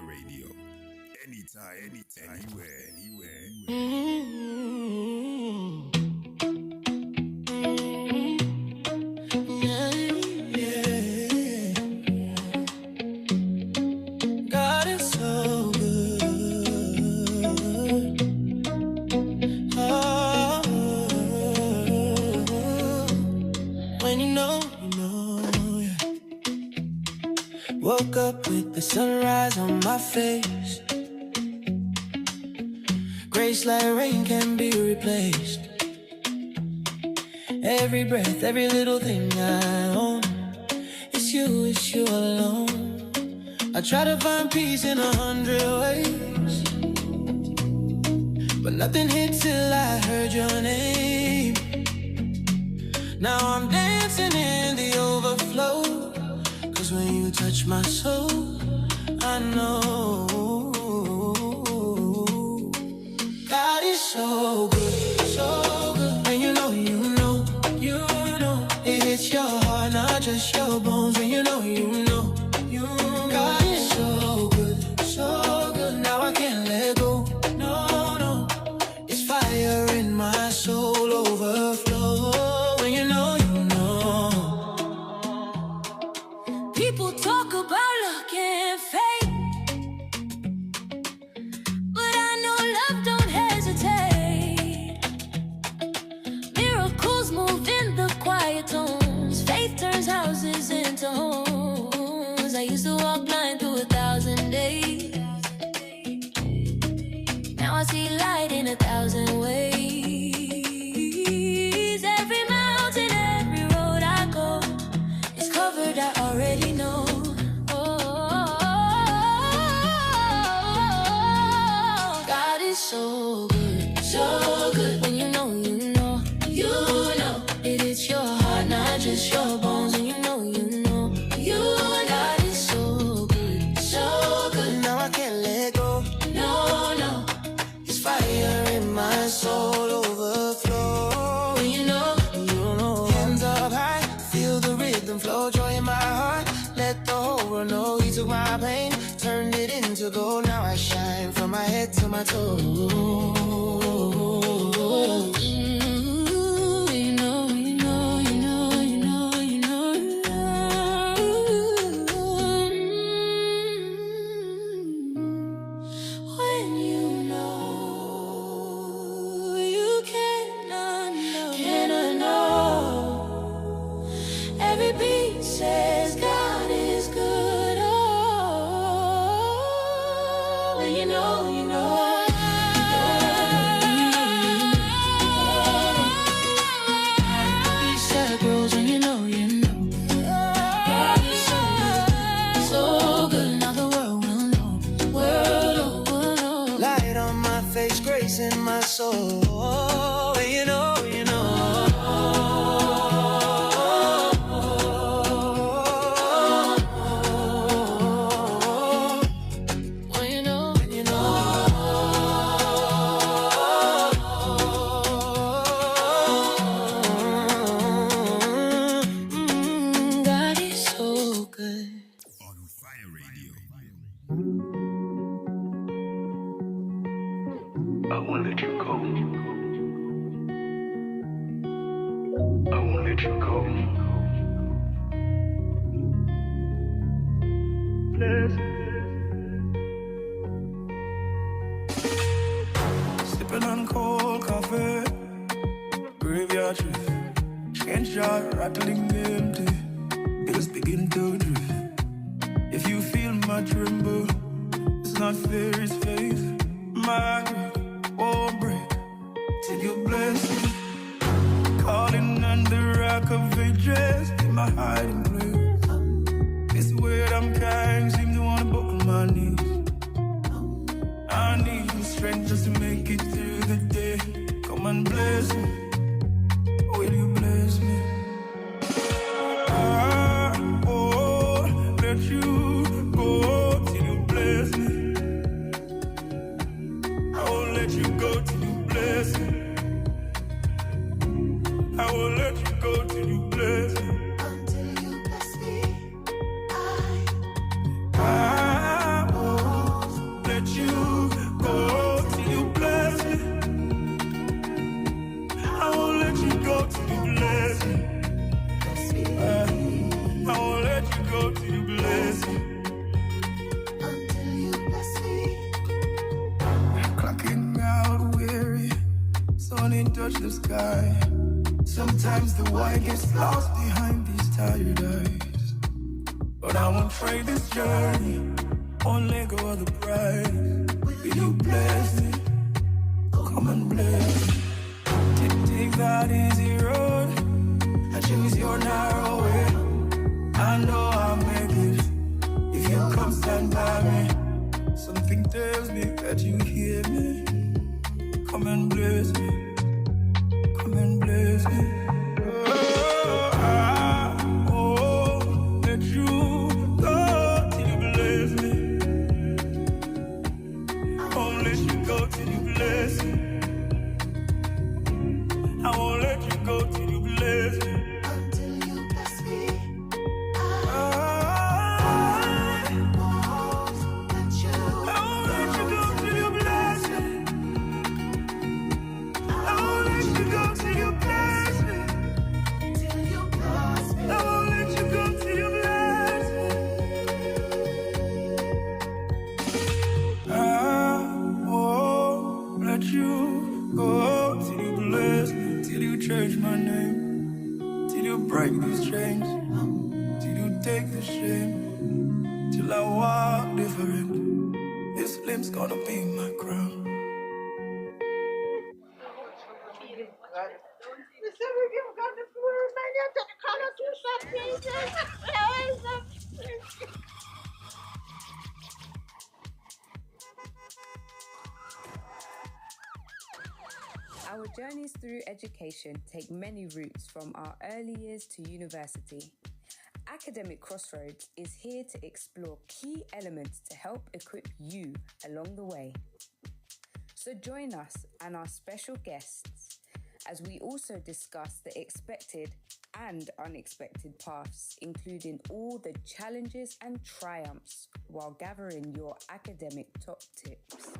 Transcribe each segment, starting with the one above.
Radio. Anytime, anywhere. God is so good. Oh, when you know, yeah. Woke up with the sunrise on my face. Grace like rain can be replaced. Every breath, every little thing I own. It's you alone. I try to find peace in 100 ways, but nothing hit till I heard your name. Now I'm dancing in the overflow, 'cause when you touch my soul, I know God is so good, so good. And you know, it hits your heart, not just your bones. When you know, God is so good, so good. Now I can't let go, no. It's fire in my soul, overflow. When you know. People talk about luck and fate, but I know love don't hesitate. Miracles move in the quiet tones. Faith turns houses into homes. I used to walk blind through 1,000 days. Now I see light in 1,000 ways. Every mountain, every road I go is covered, I already know. God is so good. When you know, it is your heart, not just your bones. And you know. God is so good. Now I can't let go, no. It's fire in my soul, overflow. When you know. Hands up high, feel the rhythm flow, joy in my heart. Let the whole world know He took my pain, turned it into gold. Now I shine from my head to my toes. Says God is good, oh, and you know. Peace that grows when you know. God is so good, now the world will know. Light on my face, grace in my soul, and you know. I won't let you go. I won't let you go. Sipping on cold coffee, graveyard shift, change jar rattling empty, bills begin to drift. If you feel my hiding place. This weird I'm carrying seem to wanna buckle my knees. I need the strength just to make it through the day. Come and bless me. Will you bless me? I won't let you go till you bless me. I won't let you go till you bless me. I won't let you go till you bless me. Until you bless me, I won't let you go till you bless me. I won't let you go till you bless me. I won't let you go till you bless me. until you bless me. Clocking out weary, sun ain't touch the sky. Sometimes the why gets lost behind these tired eyes. But I won't trade this journey, won't let go of the prize. Will you bless me? Come and bless me. Take that easy road, I choose your narrow way. I know I'll make it if you come stand by me. Something tells me that you hear me. Come and bless me. Come and bless me. Oh, I won't let you go till you bless me. I won't let you go till you bless me. I won't let you go till you bless me. Until you bless me, I won't let you won't let you go till you bless me. I won't let you go till you bless me. till you bless me. I won't let you go till you bless me. I won't let you go till you bless me. Till you change my name. Till you break these chains. Till you take the shame. Till I walk different. This limb's gonna be my crown. Our journeys through education take many routes from our early years to university. Academic Crossroads is here to explore key elements to help equip you along the way. So join us and our special guests as we also discuss the expected and unexpected paths, including all the challenges and triumphs while gathering your academic top tips.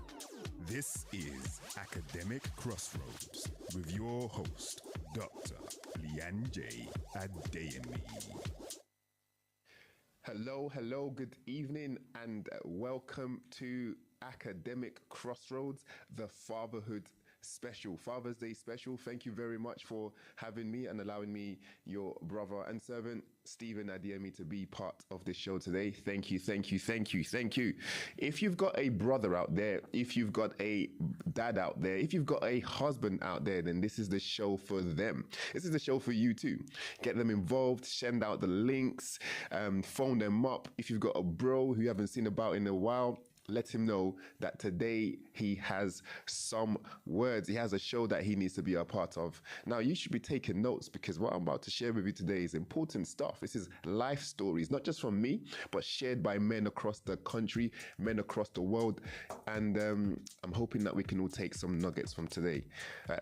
This is Academic Crossroads with your host, Dr. Lianje Adeyemi. Hello, good evening, and welcome to Academic Crossroads, the Fatherhood Special, Father's Day Special. Thank you very much for having me and allowing me, your brother and servant, Stephen Adeyemi, to be part of this show today. Thank you. If you've got a brother out there, if you've got a dad out there, if you've got a husband out there, then this is the show for them. This is the show for you too. Get them involved, send out the links, phone them up. If you've got a bro who you haven't seen about in a while, let him know that today he has some words. He has a show that he needs to be a part of. Now, you should be taking notes because what I'm about to share with you today is important stuff. This is life stories, not just from me, but shared by men across the country, men across the world. And I'm hoping that we can all take some nuggets from today.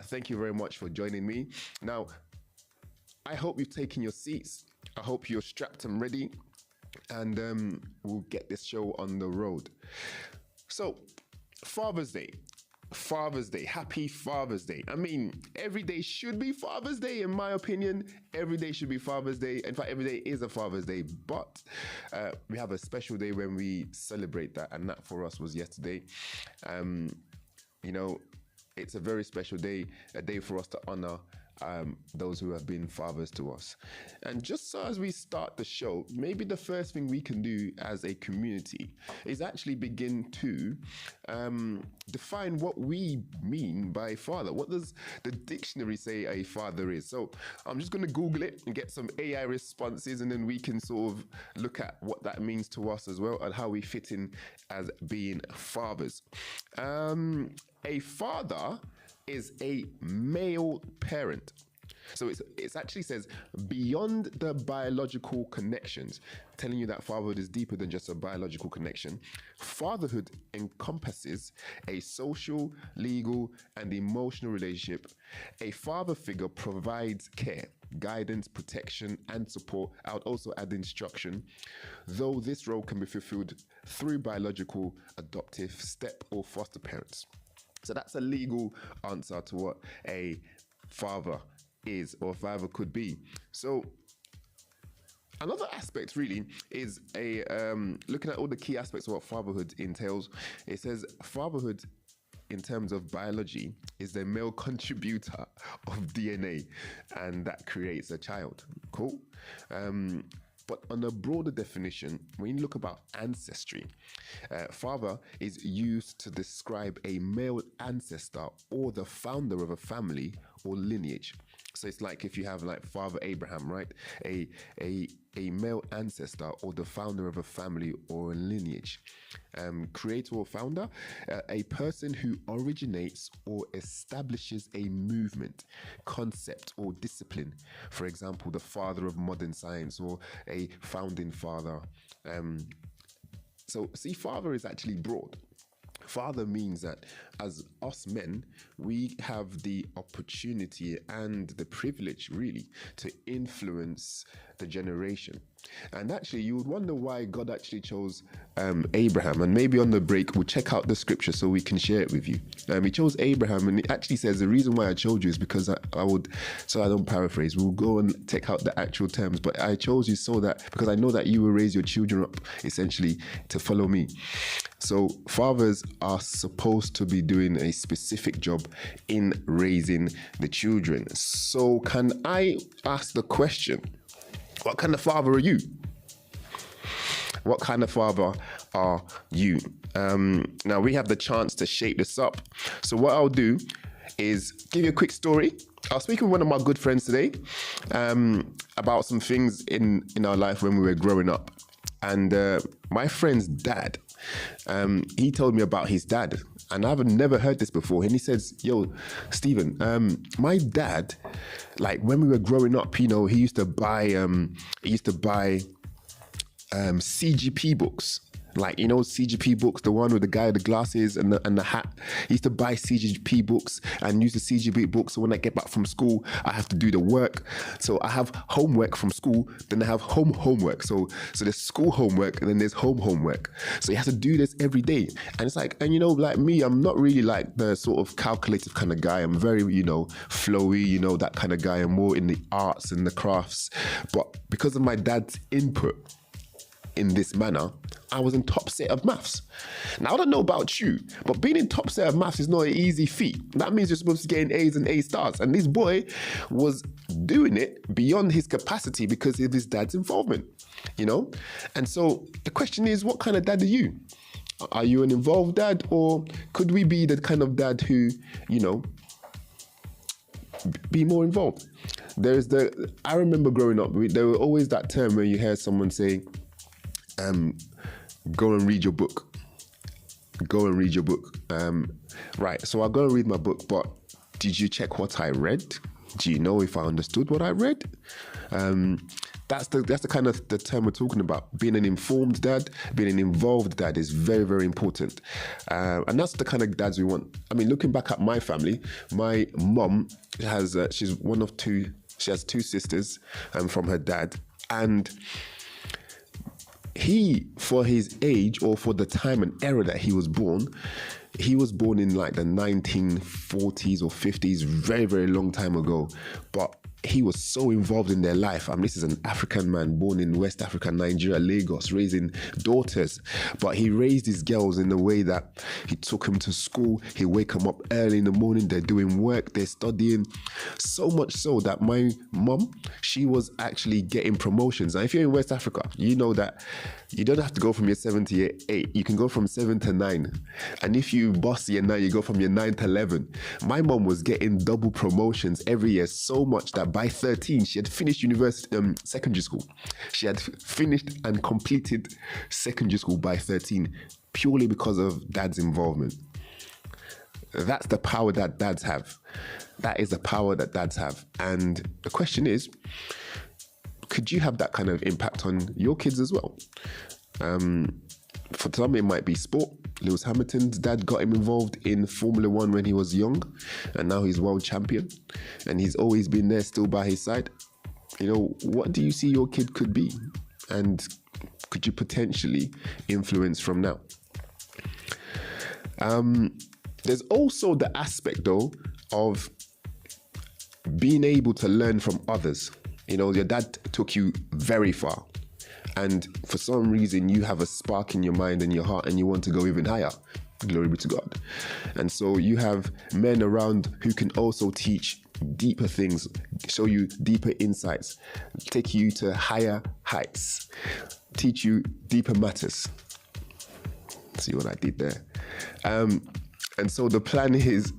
Thank you very much for joining me. Now, I hope you've taken your seats. I hope you're strapped and ready. And we'll get this show on the road. So, Father's Day, happy Father's Day. I mean, every day should be Father's Day, in my opinion. Every day should be Father's Day. In fact, every day is a Father's Day, but we have a special day when we celebrate that, and that for us was yesterday. You know, it's a very special day, a day for us to honor those who have been fathers to us. And just so as we start the show, maybe the first thing we can do as a community is actually begin to define what we mean by father. What does the dictionary say a father is? So I'm just going to Google it and get some AI responses, and then we can sort of look at what that means to us as well and how we fit in as being fathers. A father is a male parent. So it actually says beyond the biological connections, telling you that fatherhood is deeper than just a biological connection. Fatherhood encompasses a social, legal, and emotional relationship. A father figure provides care, guidance, protection, and support. I would also add instruction, though this role can be fulfilled through biological, adoptive, step, or foster parents. So that's a legal answer to what a father is or father could be. So another aspect really is looking at all the key aspects of what fatherhood entails. It says fatherhood in terms of biology is the male contributor of DNA, and that creates a child. Cool. But on a broader definition, when you look about ancestry, father is used to describe a male ancestor or the founder of a family or lineage. So it's like if you have like Father Abraham, right? A male ancestor or the founder of a family or a lineage. Creator or founder, a person who originates or establishes a movement, concept, or discipline. For example, the father of modern science or a founding father. So see, father is actually broad. Father means that as us men, we have the opportunity and the privilege really to influence the generation. And actually, you would wonder why God actually chose Abraham. And maybe on the break, we'll check out the scripture so we can share it with you. He chose Abraham, and it actually says the reason why I chose you is because I would, so I don't paraphrase, we'll go and take out the actual terms, but I chose you so that, because I know that you will raise your children up essentially to follow me. So fathers are supposed to be doing a specific job in raising the children. So can I ask the question, what kind of father are you? What kind of father are you? Now we have the chance to shape this up. So what I'll do is give you a quick story. I was speaking with one of my good friends today about some things in our life when we were growing up. And my friend's dad, he told me about his dad. And I've never heard this before. And he says, yo, Stephen, my dad, like when we were growing up, you know, he used to buy CGP books. Like, you know, CGP books, the one with the guy with the glasses and the hat. He used to buy CGP books and use the CGP books. So when I get back from school, I have to do the work. So I have homework from school, then I have homework. So there's school homework and then there's homework. So he has to do this every day. And it's like, and you know, like me, I'm not really like the sort of calculative kind of guy. I'm very, you know, flowy, you know, that kind of guy. I'm more in the arts and the crafts. But because of my dad's input in this manner, I was in top set of maths. Now, I don't know about you, but being in top set of maths is not an easy feat. That means you're supposed to get A's and A stars. And this boy was doing it beyond his capacity because of his dad's involvement, you know? And so the question is, what kind of dad are you? Are you an involved dad, or could we be the kind of dad who, you know, be more involved? I remember growing up, there were always that term where you hear someone say, go and read your book. Go and read your book. Right, so I'll go and read my book, but did you check what I read? Do you know if I understood what I read? That's the kind of the term we're talking about. Being an informed dad, being an involved dad is very, very important. And that's the kind of dads we want. I mean, looking back at my family, my mom has, she's one of two, she has two sisters from her dad. And he, for his age or for the time and era that he was born in like the 1940s or 50s, very, very long time ago. But he was so involved in their life. This is an African man born in West Africa, Nigeria, Lagos, raising daughters. But he raised his girls in the way that he took them to school. He wake them up early in the morning. They're doing work. They're studying. So much so that my mom, she was actually getting promotions. Now, if you're in West Africa, you know that you don't have to go from year 7 to year 8. You can go from 7 to 9. And if you boss year 9, you go from year 9 to 11. My mom was getting double promotions every year, so much that by 13, she had finished secondary school. She had finished and completed secondary school by 13, purely because of dad's involvement. That's the power that dads have. That is the power that dads have. And the question is, could you have that kind of impact on your kids as well? For some, it might be sport. Lewis Hamilton's dad got him involved in Formula One when he was young, and now he's world champion, and he's always been there still by his side. What do you see your kid could be? And could you potentially influence from now? There's also the aspect, though, of being able to learn from others. Your dad took you very far, and for some reason you have a spark in your mind and your heart and you want to go even higher. Glory be to God. And so you have men around who can also teach deeper things, show you deeper insights, take you to higher heights, teach you deeper matters. See what I did there? And so the plan is,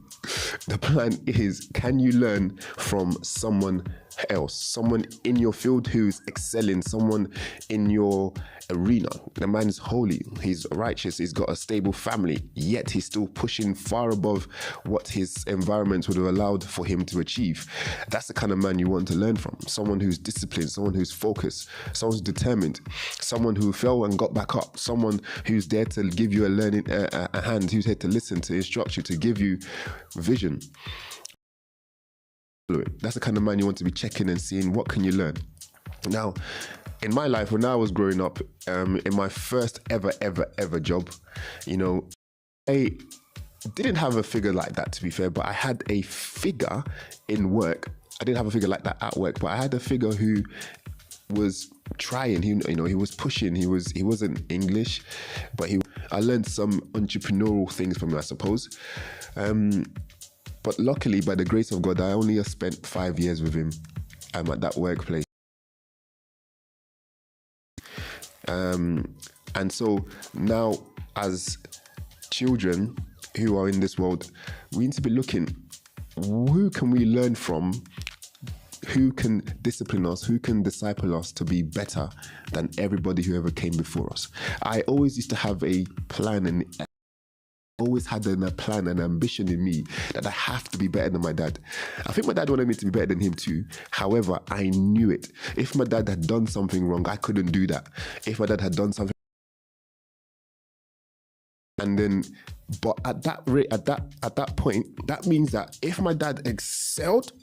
can you learn from someone else, someone in your field who's excelling, someone in your arena? The man is holy, he's righteous, he's got a stable family, yet he's still pushing far above what his environment would have allowed for him to achieve. That's the kind of man you want to learn from. Someone who's disciplined, someone who's focused, someone who's determined, someone who fell and got back up, someone who's there to give you a hand, who's here to listen, to instruct you, to give you vision. That's the kind of man you want to be checking and seeing what can you learn. Now, in my life, when I was growing up, in my first ever job, I didn't have a figure like that, to be fair, but I had a figure in work. I didn't have a figure like that at work, but I had a figure who was trying. He was pushing. He wasn't English, but I learned some entrepreneurial things from him, I suppose. But luckily, by the grace of God, I only spent 5 years with him at that workplace. And so now, as children who are in this world, we need to be looking, who can we learn from? Who can discipline us? Who can disciple us to be better than everybody who ever came before us? I always used to have a plan, and always had a plan and ambition in me that I have to be better than my dad. I think my dad wanted me to be better than him too. However, I knew it. If my dad had done something wrong, I couldn't do that. If my dad had done something, and then, but at that point, that means that if my dad excelled,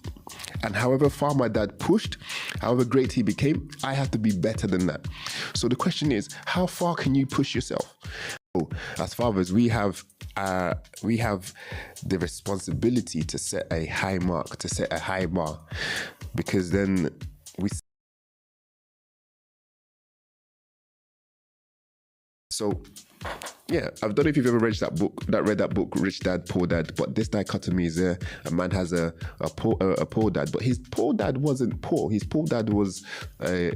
and however far my dad pushed, however great he became, I have to be better than that. So the question is, how far can you push yourself? As fathers, we have the responsibility to set a high mark, to set a high bar, because then we. So, yeah, I don't know if you've ever read that book, Rich Dad, Poor Dad, but this dichotomy is there. A man has a poor dad, but his poor dad wasn't poor. His poor dad was, I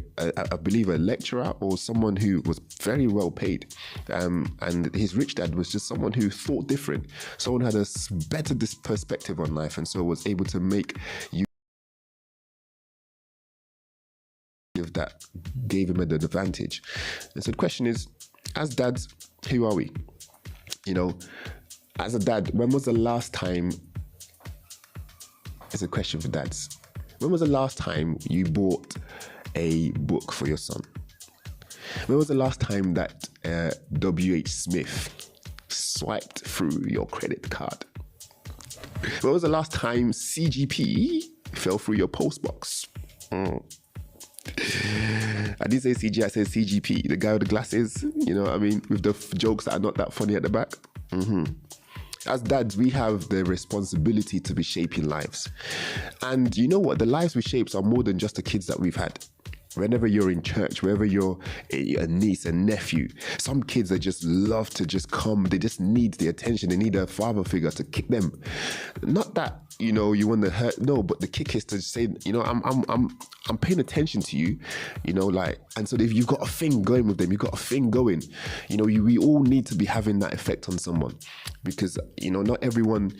believe, a lecturer or someone who was very well paid. And his rich dad was just someone who thought different. Someone who had a better perspective on life, and so was able to make you. That gave him an advantage. And so the question is, as dads, who are we? As a dad, when was the last time, it's a question for dads, when was the last time you bought a book for your son? When was the last time that W.H. Smith swiped through your credit card? When was the last time CGP fell through your postbox? I didn't say CG, I said CGP, the guy with the glasses, with the jokes that are not that funny at the back. As dads, we have the responsibility to be shaping lives. And you know what? The lives we shape are more than just the kids that we've had. Whenever you're in church, wherever you're a niece, a nephew, some kids that just love to just come. They just need the attention. They need a father figure to kick them. Not that, you know, you want to hurt. No, but the kick is to say, you know, I'm paying attention to you, you know, like, and so if you've got a thing going with them, you've got a thing going, you know, we all need to be having that effect on someone, because, you know, not everyone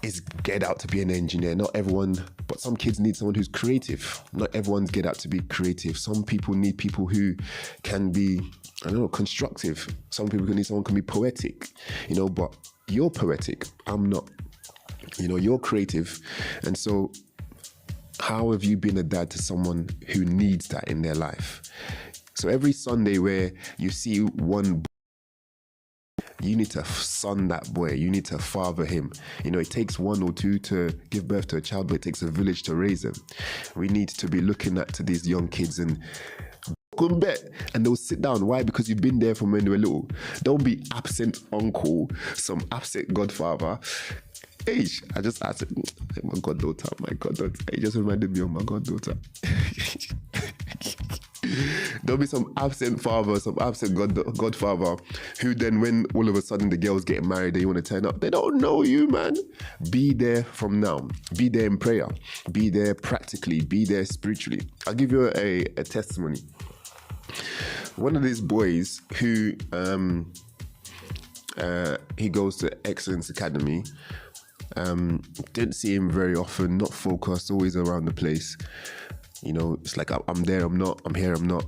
is get out to be an engineer. Not everyone, but some kids need someone who's creative. Not everyone's get out to be creative. Some people need people who can be, I don't know, constructive. Some people need someone who can be poetic, you know, but you're poetic. I'm not. You know, you're creative. And so how have you been a dad to someone who needs that in their life? So every Sunday where you see one, you need to son that boy. You need to father him. You know, it takes one or two to give birth to a child, but it takes a village to raise them. We need to be looking at to these young kids and bet, and they'll sit down. Why? Because you've been there from when they were little. Don't be absent uncle, some absent godfather. I just asked my goddaughter. It just reminded me of my goddaughter. There'll be some absent father, some absent godfather, who then, when all of a sudden the girl's getting married and you want to turn up, they don't know you, man. Be there from now. Be there in prayer. Be there practically. Be there spiritually. I'll give you a testimony. One of these boys who he goes to Excellence Academy. Didn't see him very often, not focused, always around the place. You know, it's like I'm there, I'm not, I'm here, I'm not.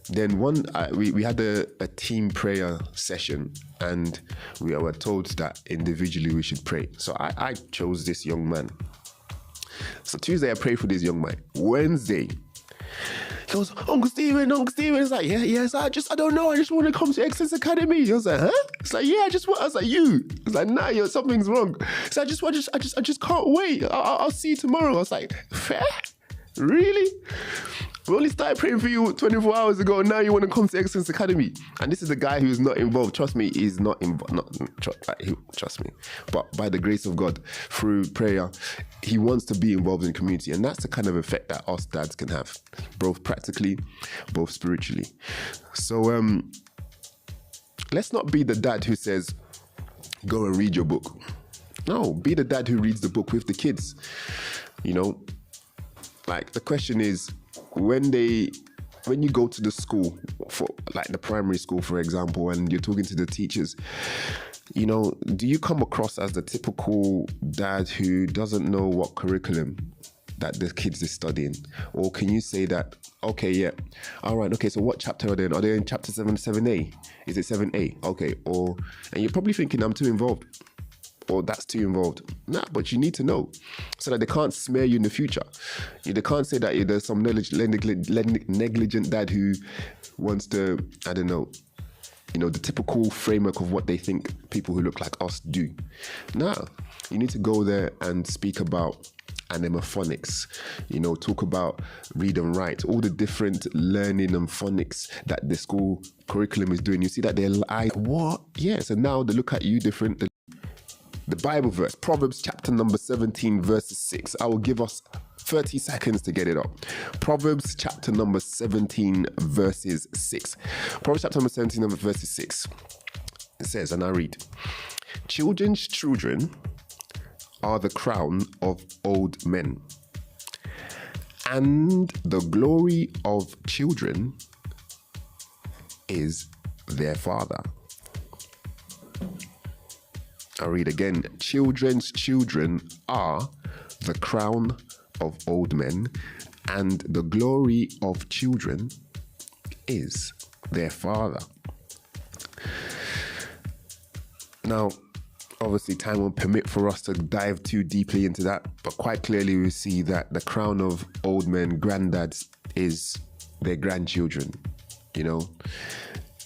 Then we had a team prayer session, and we were told that individually we should pray. So I chose this young man. So Tuesday I prayed for this young man. Wednesday, he goes, Uncle Stephen. It's like, yes, I don't know. I just want to come to Excellence Academy. He was like, huh? It's like, yeah, I was like, you. It's like, nah, something's wrong. So I just can't wait. I'll see you tomorrow. I was like, fair? Really? We only started praying for you 24 hours ago, and now you want to come to Excellence Academy. And this is a guy who is not involved. Trust me, he's not involved. Trust me. But by the grace of God, through prayer, he wants to be involved in the community. And that's the kind of effect that us dads can have, both practically, both spiritually. So let's not be the dad who says, go and read your book. No, be the dad who reads the book with the kids. You know, like the question is, when you go to the school, for like the primary school, for example, and you're talking to the teachers, you know, do you come across as the typical dad who doesn't know what curriculum that the kids is studying? Or can you say that, okay, yeah, all right, okay, so what chapter are they in? Are they in chapter 7A? Is it 7A? Okay, and you're probably thinking, I'm too involved. Or that's too involved. Nah, but you need to know so that they can't smear you in the future. They can't say that there's some negligent dad who wants to, I don't know, you know, the typical framework of what they think people who look like us do. Nah, you need to go there and speak about anima phonics, you know, talk about read and write, all the different learning and phonics that the school curriculum is doing. You see that they're like, what? Yeah, so now they look at you different. The Bible verse, Proverbs chapter number 17, verses 6. I will give us 30 seconds to get it up. Proverbs chapter number 17, verses 6. Proverbs chapter number 17, verses 6. It says, and I read, children's children are the crown of old men, and the glory of children is their father. I'll read again. Children's children are the crown of old men, and the glory of children is their father. Now, obviously, time won't permit for us to dive too deeply into that, but quite clearly we see that the crown of old men, granddads, is their grandchildren, you know.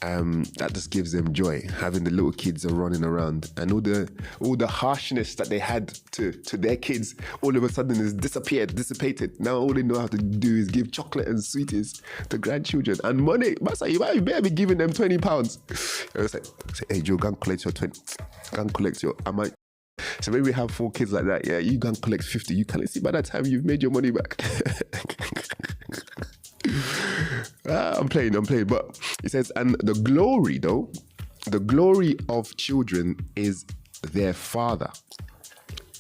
that just gives them joy, having the little kids are running around, and all the harshness that they had to their kids all of a sudden is dissipated. Now all they know how to do is give chocolate and sweeties to grandchildren and money. Master, you better be giving them £20. I was like, hey Joe, go and collect your 20. Go and collect your. So maybe we have 4 kids like that. Yeah, you go and collect 50. You can see by that time you've made your money back. I'm playing, but it says, and the glory of children is their father.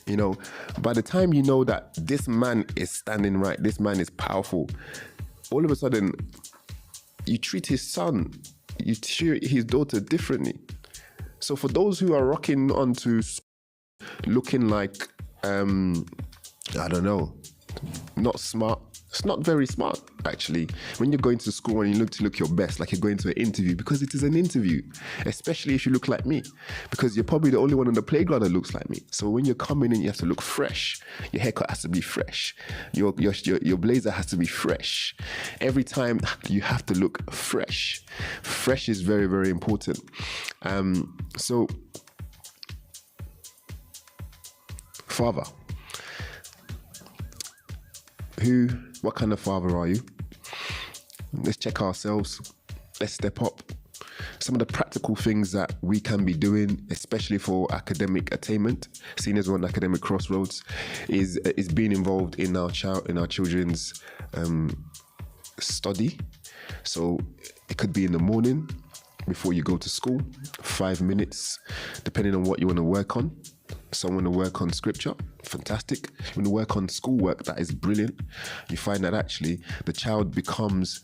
You know, by the time you know that this man is standing right, this man is powerful, all of a sudden you treat his son, you treat his daughter differently. So for those who are rocking onto looking like, I don't know, not smart. It's not very smart, actually, when you're going to school and you look your best, like you're going to an interview, because it is an interview, especially if you look like me, because you're probably the only one on the playground that looks like me. So when you're coming in, you have to look fresh. Your haircut has to be fresh. Your blazer has to be fresh. Every time you have to look fresh. Fresh is very, very important. So, father. What kind of father are you? Let's check ourselves. Let's step up. Some of the practical things that we can be doing, especially for academic attainment, seen as one academic crossroads, is being involved in our children's study. So it could be in the morning before you go to school, 5 minutes, depending on what you want to work on. Some want to work on scripture, fantastic. You want to work on schoolwork, that is brilliant. You find that actually the child becomes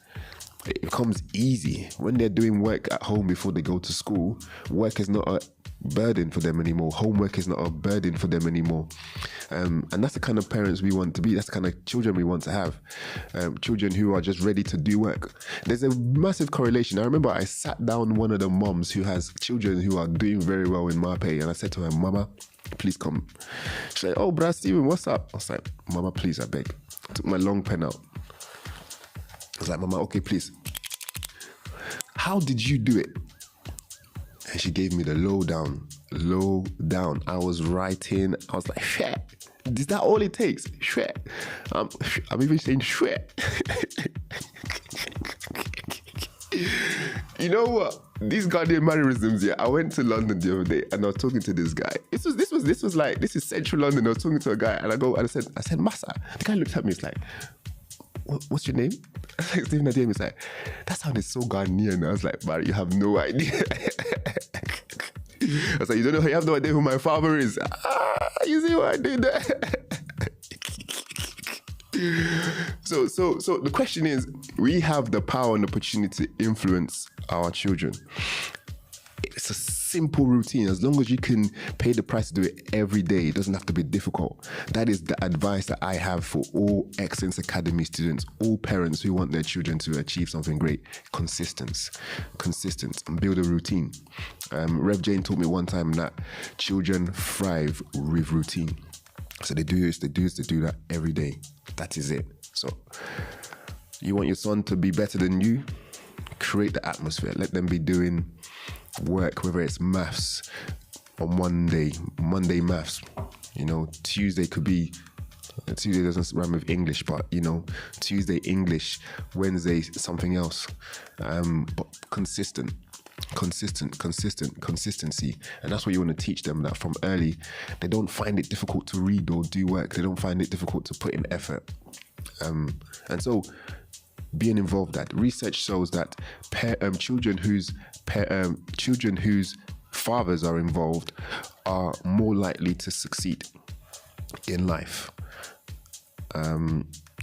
easy. When they're doing work at home before they go to school, work is not a burden for them anymore. Homework is not a burden for them anymore. And that's the kind of parents we want to be. That's the kind of children we want to have. Children who are just ready to do work. There's a massive correlation. I remember I sat down one of the moms who has children who are doing very well in Marpe, and I said to her, Mama, please come. She's like, oh, Brad Steven, what's up? I was like, Mama, please, I beg. I took my long pen out. I was like, Mama, okay, please. How did you do it? And she gave me the low down. I was writing. I was like, shit. Is that all it takes? Shit. I'm even saying shit. You know what? These goddamn mannerisms, yeah. I went to London the other day and I was talking to this guy. This is central London. I was talking to a guy and I said, Massa. The guy looked at me, he's like, what's your name? I was like, Stephen Adu-Boahene. He's like, that sounded so Ghanaian. I was like, man, you have no idea. I was like, you have no idea who my father is. You see what I did there? So the question is, we have the power and opportunity to influence our children. It's a simple routine. As long as you can pay the price to do it every day, it doesn't have to be difficult. That is the advice that I have for all Excellence Academy students, all parents who want their children to achieve something great. Consistent, and build a routine. Rev Jane told me one time that children thrive with routine. So they do that every day. That is it. So you want your son to be better than you? Create the atmosphere. Let them be doing work, whether it's maths on Monday maths. Tuesday doesn't rhyme with English, but Tuesday English, Wednesday something else. But consistency, and that's what you want to teach them, that from early they don't find it difficult to read or do work. They don't find it difficult to put in effort, and so being involved. That research shows that children whose fathers are involved are more likely to succeed in life.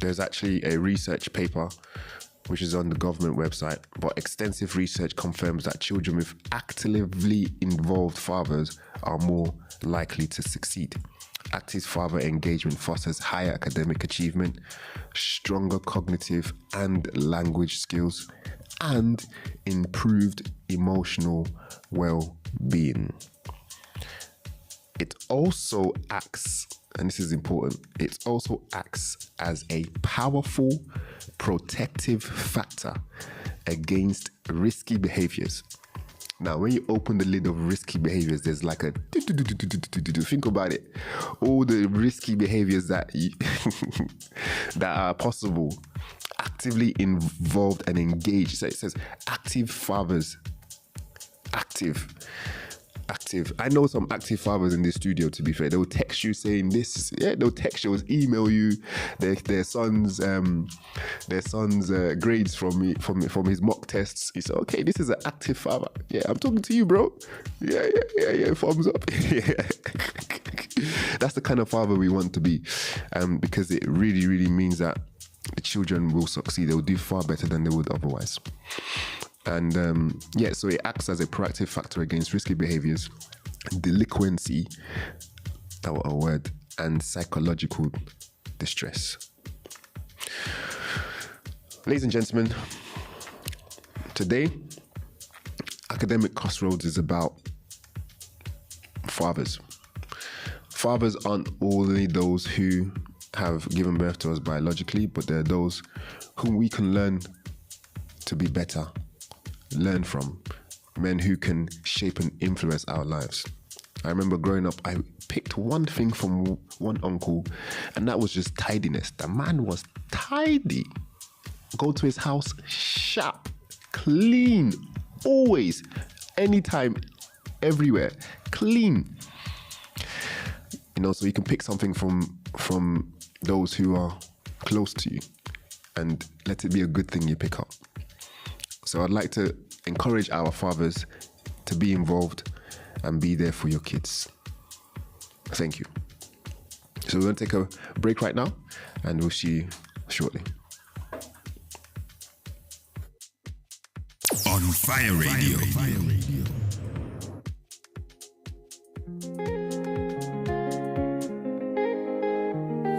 There's actually a research paper which is on the government website, but extensive research confirms that children with actively involved fathers are more likely to succeed. Active father engagement fosters higher academic achievement, stronger cognitive and language skills, and improved emotional well-being. it also acts, and this is important, it also acts as a powerful protective factor against risky behaviors. Now, when you open the lid of risky behaviors, there's like a think about it. All the risky behaviors that that are possible, actively involved and engaged. So it says active fathers. Active. I know some active fathers in this studio, to be fair. They'll text you saying this. Yeah, they'll text you, email you their son's grades from his mock tests. You say, okay, this is an active father. Yeah, I'm talking to you, bro. Yeah, thumbs up. Yeah. That's the kind of father we want to be, because it really, really means that the children will succeed. They'll do far better than they would otherwise. And so it acts as a proactive factor against risky behaviors, delinquency, a word, and psychological distress. Ladies and gentlemen, today, Academic Crossroads is about fathers. Fathers aren't only those who have given birth to us biologically, but they're those whom we can learn to be better. Learn from men who can shape and influence our lives. I remember growing up, I picked one thing from one uncle, and that was just tidiness. The man was tidy. Go to his house, sharp, clean, always, anytime, everywhere, clean. You know, so you can pick something from those who are close to you, and let it be a good thing you pick up. So I'd like to encourage our fathers to be involved and be there for your kids. Thank you. So we're going to take a break right now, and we'll see you shortly. On Fire Radio.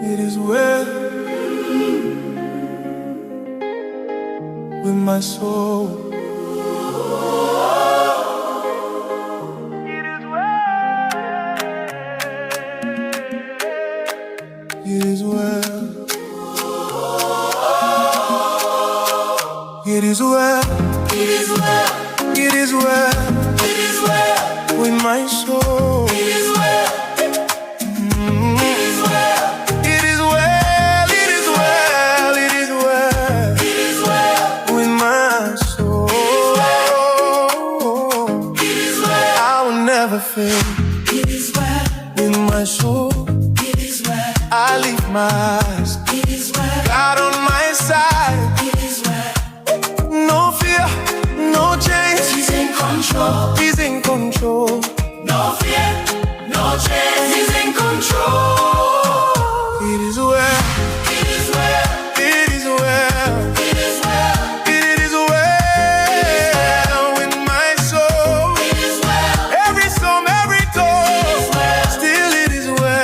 It is well with my soul. It is well. It is well. It is well. It is well. It is well with my soul. It is well. It is well. It is well. It is well. It is well. It is well with my soul. It is well. I will never fail. It is well with my soul. I lift my eyes. It is well. God on my side. It is well. No fear, no change. He's in control. He's in control. No fear, no change. He's in control. It is well. It is well. It is well. It is well. It is well with my soul. It is well. Every storm, every door. Well. Still it is well.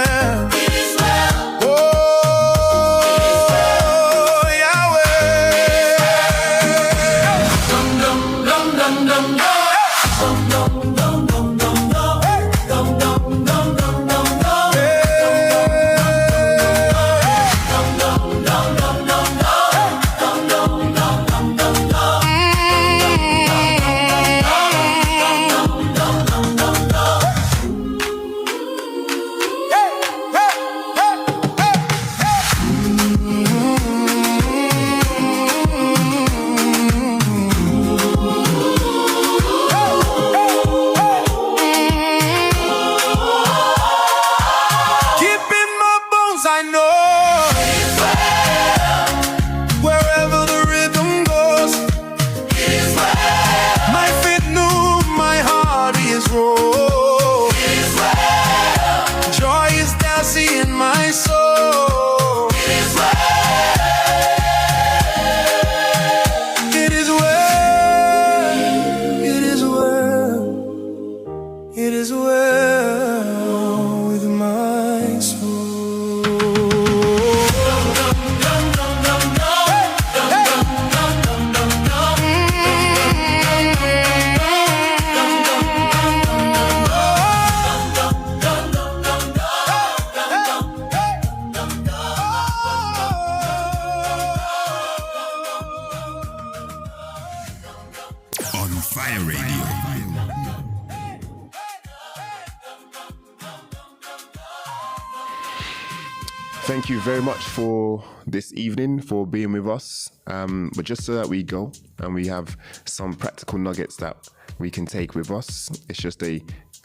Thank you very much for this evening, for being with us. But just so that we go and we have some practical nuggets that we can take with us, it's just a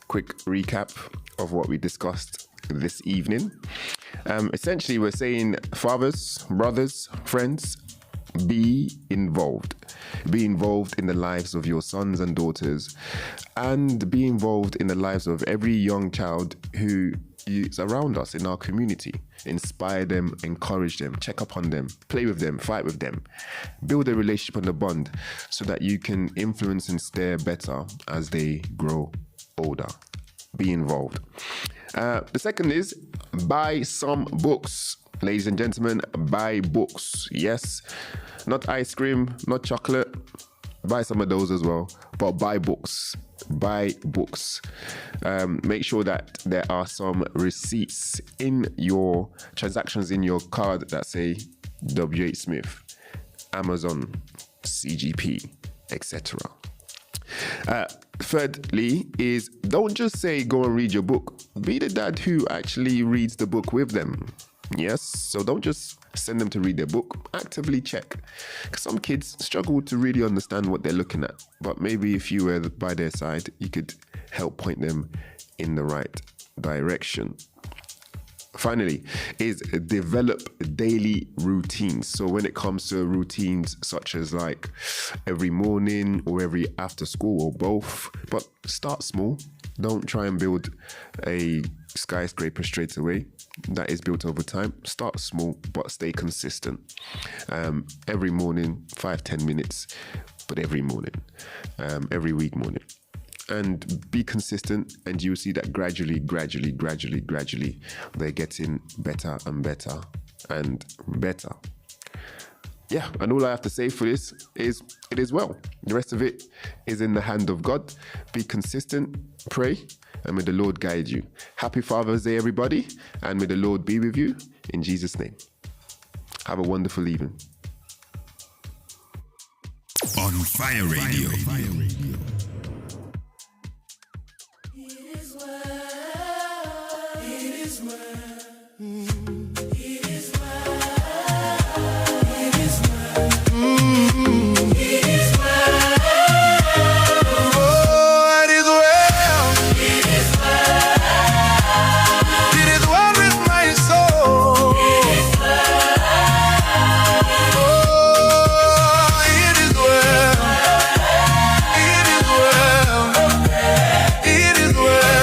quick recap of what we discussed this evening. Essentially, we're saying fathers, brothers, friends, be involved. Be involved in the lives of your sons and daughters, and be involved in the lives of every young child who is around us in our community. Inspire them, encourage them, check up on them, play with them, fight with them, build a relationship and a bond so that you can influence and steer better as they grow older. Be involved. The second is buy some books. Ladies and gentlemen, buy books. Yes, not ice cream, not chocolate. Buy some of those as well, but buy books. Buy books. Make sure that there are some receipts in your transactions in your card that say W.H. Smith, Amazon, CGP, etc. Thirdly is don't just say go and read your book. Be the dad who actually reads the book with them. Yes, so don't just send them to read their book. Actively check. Because some kids struggle to really understand what they're looking at. But maybe if you were by their side, you could help point them in the right direction. Finally, is develop daily routines. So when it comes to routines such as like every morning or every after school or both, but start small. Don't try and build a skyscraper straight away. That is built over time. Start small, but stay consistent. Every morning, 5-10 minutes, but every morning, every week morning. And be consistent, and you'll see that gradually, they're getting better and better and better. Yeah, and all I have to say for this is it is well. The rest of it is in the hand of God. Be consistent, pray, and may the Lord guide you. Happy Father's Day, everybody, and may the Lord be with you in Jesus' name. Have a wonderful evening. On Fire Radio. It is well. It is well. It is well. It is well. It is well. It is well. It is well. It is well. It is well. It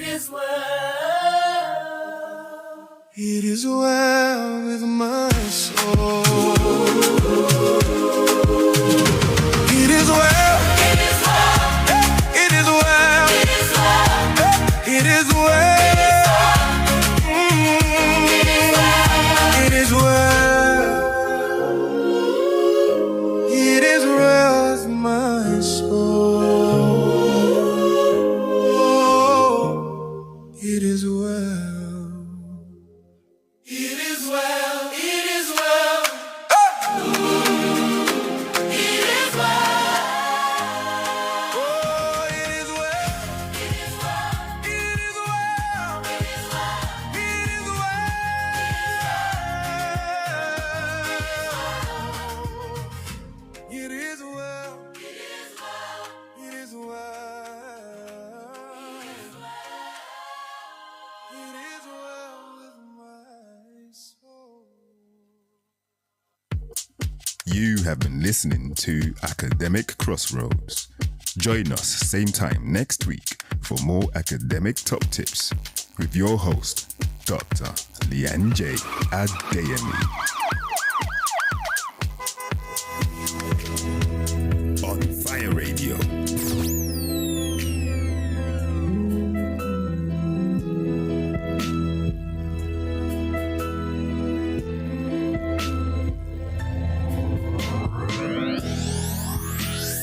is It is well with my soul. It is well. It is well. It is well. It is well. It is well. It is well with my soul. It is well. It is well, it is well. It is well. Oh, it is well. It is well. It is well. It is well. It is well. It is well. It is well. It is well with my soul. You have been listening to Academic Crossroads. Join us same time next week for more academic top tips with your host, Dr. Leanne J. Adu-Boahene. On Fire Radio.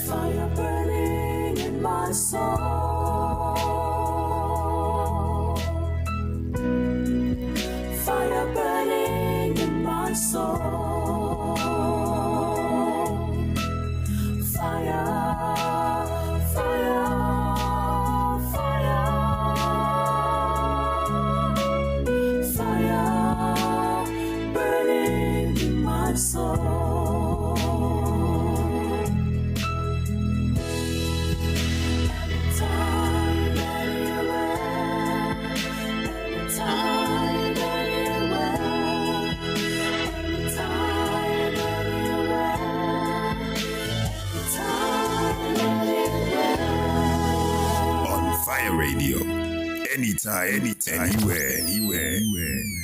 Fire burning in my soul. Fire burning in my soul. Fire, fire, fire. Fire burning in my soul. On Fire Radio. Anytime, anywhere.